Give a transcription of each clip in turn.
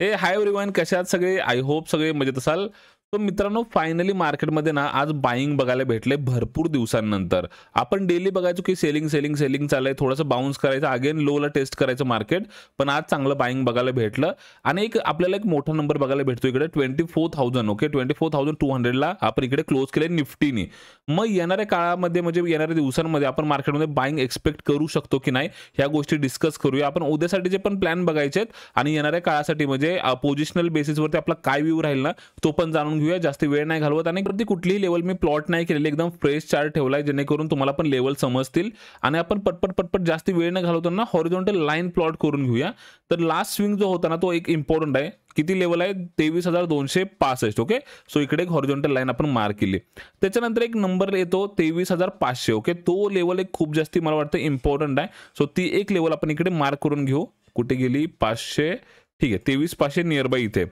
Hi everyone, कशा आहात सगळे? आय होप सगळे मजेत असाल. तो मित्रांनो, फायनली मार्केटमध्ये ना आज बाईंग बघायला भेटले भरपूर दिवसांनंतर. आपण डेली बघायचो की सेलिंग सेलिंग सेलिंग चाललंय, थोडंसं बाउन्स करायचं, अगेन लोला टेस्ट करायचं मार्केट. पण आज चांगलं बाईंग बघायला भेटलं आणि आपल्याला एक मोठा नंबर बघायला भेटतो इकडे 24,000. ओके, 24,200 ला आपण इकडे क्लोज केले निफ्टीने. मग येणाऱ्या काळामध्ये म्हणजे येणाऱ्या दिवसांमध्ये आपण मार्केटमध्ये बाईंग एक्सपेक्ट करू शकतो की नाही, ह्या गोष्टी डिस्कस करूया. आपण उद्यासाठीचे पण प्लॅन बघायचे आहेत आणि येणाऱ्या काळासाठी म्हणजे पोझिशनल बेसिसवरती आपला काय व्ह्यू राहील ना, तो पण जाणून घेऊया. जास्त वेळ नाही घालवत आणि प्रति कुठलीही लेवल मी प्लॉट नाही केलेली, एकदम फ्रेश चार्ट ठेवलाय जेणेकरून तुम्हाला पण लेवल समजतील. आणि आपण पटपट पटपट जास्त वेळ न घालवताना हॉरिझॉन्टल लाईन प्लॉट करून घेऊया. तर लास्ट स्विंग जो होता ना, तो एक इम्पॉर्टंट आहे. किती लेवल आहे? 23,265. ओके, सो इकडे एक हॉरिझॉन्टल लाईन आपण मार्क केली. त्याच्यानंतर एक नंबर येतो 23,500. ओके, तो लेवल एक खूप जास्ती मला वाटतं इम्पॉर्टंट आहे. सो ती एक लेवल आपण इकडे मार्क करून घेऊ. कुठे गेली? 500. ठीक आहे, 23,500 नियर बाय इथे.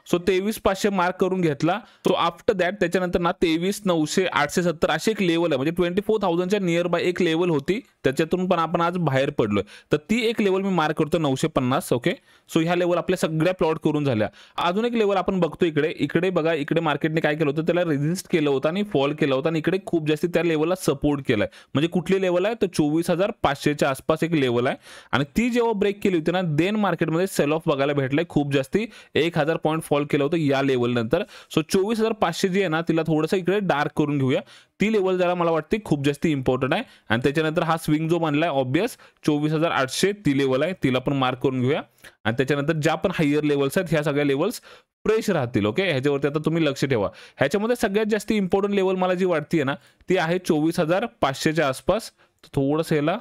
सो 23,500 मार्क करून घेतला. सो आफ्टर दॅट त्याच्यानंतर ना 23,900 870 अशी एक लेवल आहे. म्हणजे 24,000च्या नियर बाय एक लेवल होती, त्याच्यातून पण आपण आज बाहेर पडलोय. तर ती एक लेवल मी मार्क करतो 950. ओके, सो ह्या लेवल आपल्या सगळ्या प्लॉट करून झाल्या. अजून एक लेवल आपण बघतो इकडे बघा, इकडे मार्केटने काय केलं होतं, त्याला रेजिस्ट केलं होतं आणि फॉल केला होता आणि इकडे खूप जास्त त्या लेवलला सपोर्ट केलाय. म्हणजे कुठली लेवल आहे तर 24,500च्या आसपास एक लेवल आहे. आणि ती जेव्हा ब्रेक केली होती ना, देन मार्केटमध्ये सेल ऑफ बघायला भेटलाय खूप जास्ती. 1,000 पॉईंट फॉल केलं होतं या लेवल नंतर. सो 24,500 जी आहे ना, तिला थोडंसं इकडे डार्क करून घेऊया. ती लेवल जरा मला वाटते खूप जास्त इम्पॉर्टंट आहे. आणि त्याच्यानंतर हा स्विंग जो बनलाय ऑब्वियस 24,800 ती लेवल आहे, तिला पण मार्क करून घेऊया. आणि त्याच्यानंतर ज्या पण हायर लेवल्स आहेत ह्या सगळ्या लेवल्स फ्रेश राहतील. ओके, ह्याच्यावरती आता तुम्ही लक्ष ठेवा. ह्याच्यामध्ये सगळ्यात जास्त इम्पॉर्टंट लेवल मला जी वाटते ना, ती आहे 24,500च्या आसपास. थोडंसं याला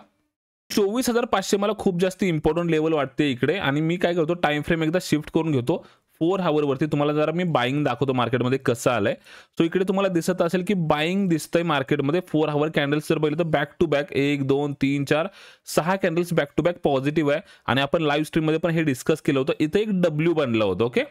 24,500 मला खूप जास्त इम्पॉर्टंट लेवल वाटते इकडे. आणि मी काय करतो, टाइम फ्रेम एकदा शिफ्ट करून घेतो 4 हावर वरती. तुम्हाला जरा मी बाईंग दाखवतो मार्केटमध्ये कसं आलंय. सो इकडे तुम्हाला दिसत असेल की बाईंग दिसतंय मार्केटमध्ये. 4 हावर कॅन्डल्स जर बघितलं तर back to back 1 2 3 4 6 candles back to back positive आहे. आणि आपण लाईव्ह स्ट्रीममध्ये पण हे डिस्कस केलं होतं. इथे एक डब्ल्यू बनला होता. ओके,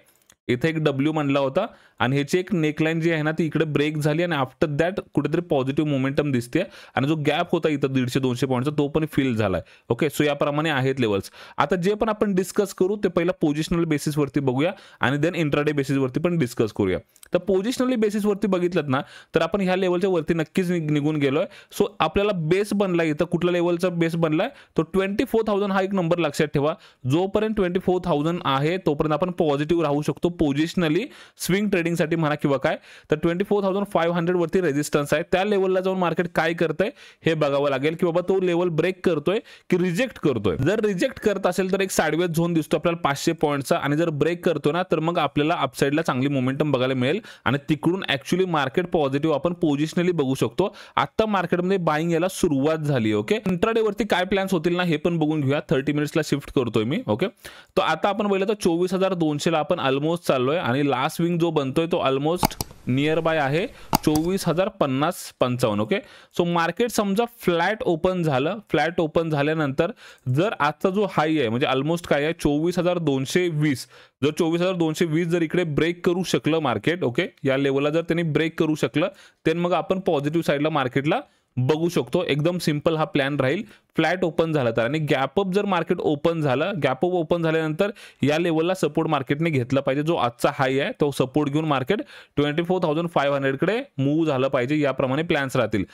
इथे एक डब्ल्यू म्हणला होता आणि ह्याची एक नेकलाईन जी आहे ना, ती इकडे ब्रेक झाली आणि आफ्टर दॅट कुठेतरी पॉझिटिव्ह मोमेंटम दिसते. आणि जो गॅप होता इथं 150-200 पॉईंटचा, तो पण फिल झालाय. ओके, सो याप्रमाणे आहेत लेवल्स. आता जे पण आपण डिस्कस करू ते पहिला पोझिशनल बेसिसवरती बघूया आणि देन इंट्राडे बेसिसवरती पण डिस्कस करूया. तर पोझिशनली बेसिसवरती बघितलं ना, तर आपण ह्या लेवलच्या वरती नक्कीच निघून गेलोय. सो आपल्याला बेस बनला इथं. कुठल्या लेवलचा बेस बनलाय तो 24,000 हा एक नंबर लक्षात ठेवा. जोपर्यंत 24,000 आहे तोपर्यंत आपण पॉझिटिव्ह राहू शकतो पोझिशनली स्विंग ट्रेडिंगसाठी म्हणा किंवा काय. तर 24,500 वरती रेजिस्टन्स आहे. त्या लेवलला जाऊन मार्केट काय करतंय हे बघावं लागेल की बाबा तो लेवल ब्रेक करतोय की रिजेक्ट करतोय. जर रिजेक्ट करत असेल तर एक साइडवेज झोन दिसतो आपल्याला 500 पॉईंटचा. आणि जर ब्रेक करतो ना, तर मग आपल्याला अपसाइडला चांगली मोमेंटम बघायला मिळेल आणि तिकडून ऍक्च्युअली मार्केट पॉझिटिव्ह आपण पोझिशनली बघू शकतो. आता मार्केटमध्ये बाईंग यायला सुरुवात झाली. ओके, इंट्राडे वरती काय प्लॅन्स होतील ना, हे पण बघून घेऊया. 30 मिनिट्सला शिफ्ट करतोय मी. ओके, तो आता आपण बघितलं तर 24,200 ला आपण ऑलमोस्ट चाललोय आणि लास्ट स्विंग जो बनतोय तो ऑलमोस्ट नियर बाय आहे 24,050-55. ओके, सो मार्केट समजा फ्लॅट ओपन झालं. फ्लॅट ओपन झाल्यानंतर जर आजचा जो हाय आहे म्हणजे ऑलमोस्ट काय आहे 24,220, जर 24,220 जर इकडे ब्रेक करू शकलं मार्केट, ओके, या लेवलला जर त्यांनी ब्रेक करू शकलं, तर मग आपण पॉझिटिव्ह साईडला मार्केटला बघू शकतो. एकदम सिंपल हा प्लॅन राहील. फ्लॅट ओपन झाला तर आणि गॅपअप जर मार्केट ओपन झालं, गॅपअप ओपन झाल्यानंतर या लेवलला सपोर्ट मार्केटने घेतला पाहिजे. जो आजचा हाय आहे तो सपोर्ट घेऊन मार्केट 24,500 कडे मूव्ह झालं पाहिजे. याप्रमाणे प्लॅन्स राहतील.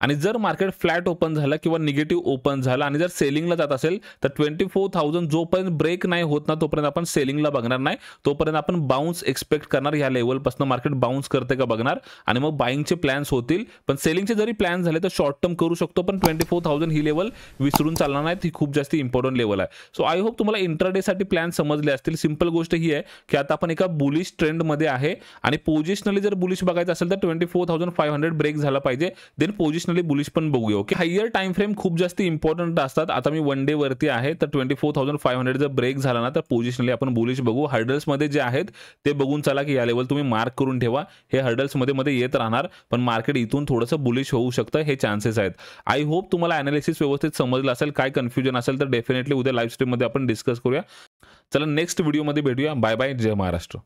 आणि जर मार्केट फ्लॅट ओपन झालं किंवा निगेटिव्ह ओपन झालं आणि जर सेलिंगला जात असेल तर 24,000 जोपर्यंत ब्रेक नाही होत ना, तोपर्यंत आपण सेलिंगला बघणार नाही. तोपर्यंत आपण बाउन्स एक्सपेक्ट करणार. या लेवलपासून मार्केट बाउन्स करते का बघणार आणि मग बाईंगचे प्लॅन्स होतील. पण सेलिंगचे जरी प्लॅन झाले तर शॉर्ट टर्म करू शकतो. पण 24,000 ही लेवल विसरून चालणार नाही. ती खूप जास्त इम्पॉर्टंट लेवल आहे. सो आय होप तुम्हाला इंट्राडेसाठी प्लॅन समजले असतील. सिंपल गोष्ट ही आहे की आता आपण एका बुलिश ट्रेंडमध्ये आहे आणि पोझिशनली जर बुलिश बघायचं असेल तर 24,500 ब्रेक झाला पाहिजे. देन पोझिशनली बुलिश पण बघूया. ओके, हायर टाइम फ्रेम खूप जास्त इम्पॉर्टंट असतात. आता मी 1 डे वरती आहे तर 24,500 जर ब्रेक झाला ना, तर पोझिशनली आपण बुलिश बघू. हर्डल्स मध्ये जे आहेत ते बघून चला की या लेवल तुम्ही मार्क करून ठेवा. हे हर्डल्स मध्ये मध्ये येत राहणार, पण मार्केट इथून थोडंसं बुलिश होऊ शकतं, हे चान्सेस आहेत. आय होप तुम्हाला अनालिसिस व्यवस्थित समजलं असेल. काय कन्फ्युजन असेल तर डेफिनेटली उद्या लाईव्ह स्ट्रीम मध्ये आपण डिस्कस करूया. चला नेक्स्ट व्हिडिओ मध्ये भेटूया. Bye bye. जय महाराष्ट्र.